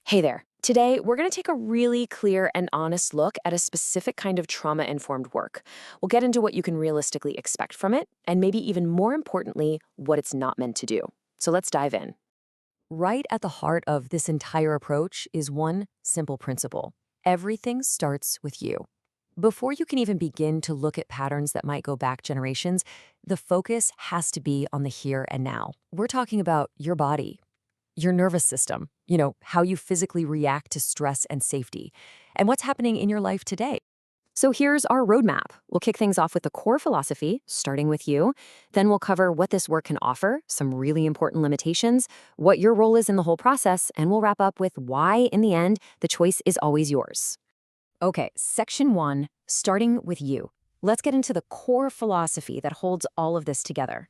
Hey there. Today, we're going to take a really clear and honest look at a specific kind of trauma-informed work. We'll get into what you can realistically expect from it, and maybe even more importantly, what it's not meant to do. So let's dive in. Right at the heart of this entire approach is one simple principle. Everything starts with you. Before you can even begin to look at patterns that might go back generations, the focus has to be on the here and now. We're talking about your body, your nervous system, how you physically react to stress and safety, and what's happening in your life today. So here's our roadmap. We'll kick things off with the core philosophy, starting with you. Then we'll cover what this work can offer, some really important limitations, what your role is in the whole process, and we'll wrap up with why, in the end, the choice is always yours. Okay, section 1, starting with you. Let's get into the core philosophy that holds all of this together.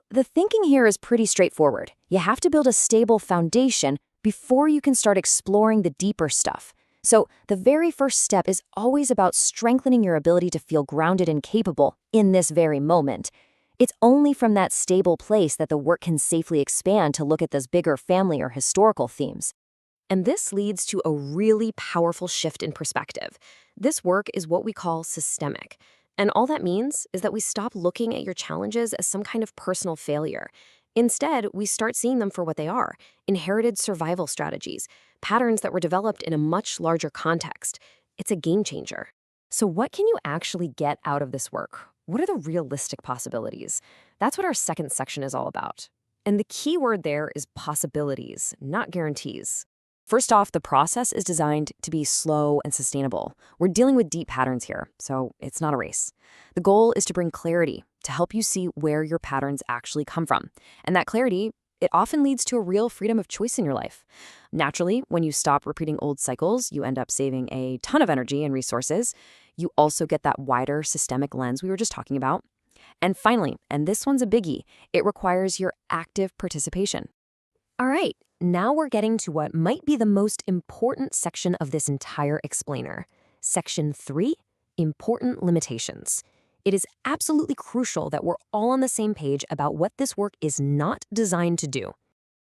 The thinking here is pretty straightforward. You have to build a stable foundation before you can start exploring the deeper stuff. So the very first step is always about strengthening your ability to feel grounded and capable in this very moment. It's only from that stable place that the work can safely expand to look at those bigger family or historical themes. And this leads to a really powerful shift in perspective. This work is what we call systemic. And all that means is that we stop looking at your challenges as some kind of personal failure. Instead, we start seeing them for what they are: inherited survival strategies, patterns that were developed in a much larger context. It's a game changer. So what can you actually get out of this work? What are the realistic possibilities? That's what our second section is all about. And the key word there is possibilities, not guarantees. First off, the process is designed to be slow and sustainable. We're dealing with deep patterns here, so it's not a race. The goal is to bring clarity, to help you see where your patterns actually come from. And that clarity, it often leads to a real freedom of choice in your life. Naturally, when you stop repeating old cycles, you end up saving a ton of energy and resources. You also get that wider systemic lens we were just talking about. And finally, and this one's a biggie, it requires your active participation. All right, now we're getting to what might be the most important section of this entire explainer. Section 3, important limitations. It is absolutely crucial that we're all on the same page about what this work is not designed to do.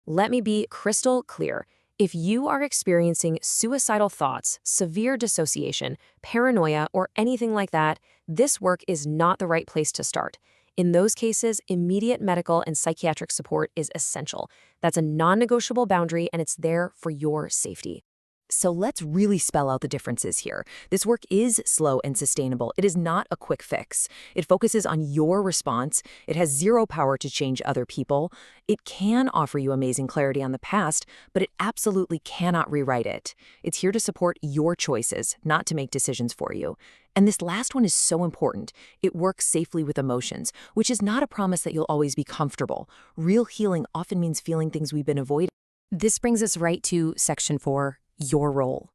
Let me be crystal clear. If you are experiencing suicidal thoughts, severe dissociation, paranoia, or anything like that, this work is not the right place to start. In those cases, immediate medical and psychiatric support is essential. That's a non-negotiable boundary, and it's there for your safety. So let's really spell out the differences here. This work is slow and sustainable. It is not a quick fix. It focuses on your response. It has zero power to change other people. It can offer you amazing clarity on the past, but it absolutely cannot rewrite it. It's here to support your choices, not to make decisions for you. And this last one is so important. It works safely with emotions, which is not a promise that you'll always be comfortable. Real healing often means feeling things we've been avoiding. This brings us right to section 4, your role.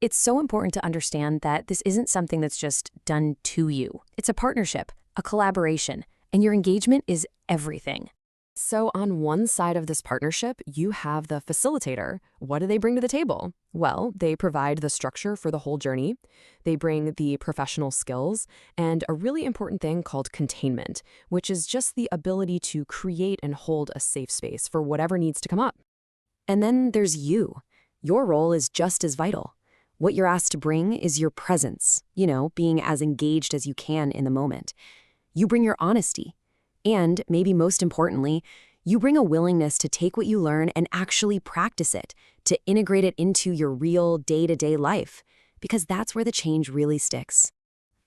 It's so important to understand that this isn't something that's just done to you. It's a partnership, a collaboration, and your engagement is everything. So on one side of this partnership, you have the facilitator. What do they bring to the table? Well, they provide the structure for the whole journey. They bring the professional skills and a really important thing called containment, which is just the ability to create and hold a safe space for whatever needs to come up. And then there's you. Your role is just as vital. What you're asked to bring is your presence, being as engaged as you can in the moment. You bring your honesty. And maybe most importantly, you bring a willingness to take what you learn and actually practice it, to integrate it into your real day-to-day life, because that's where the change really sticks.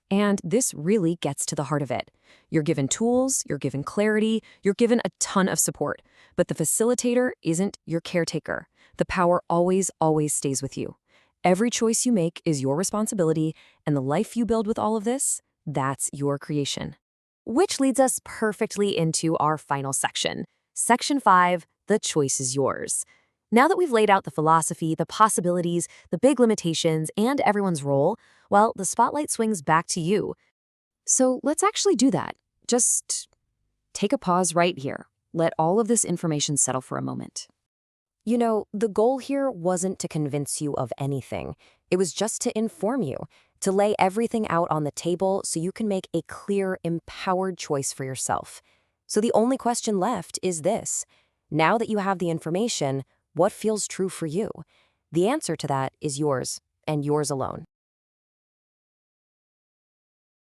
And this really gets to the heart of it. You're given tools, you're given clarity, you're given a ton of support, but the facilitator isn't your caretaker. The power always, always stays with you. Every choice you make is your responsibility, and the life you build with all of this, that's your creation. Which leads us perfectly into our final section. Section 5, the choice is yours. Now that we've laid out the philosophy, the possibilities, the big limitations, and everyone's role, well, the spotlight swings back to you. So let's actually do that. Just take a pause right here. Let all of this information settle for a moment. The goal here wasn't to convince you of anything. It was just to inform you, to lay everything out on the table so you can make a clear, empowered choice for yourself. So the only question left is this. Now that you have the information, what feels true for you? The answer to that is yours, and yours alone.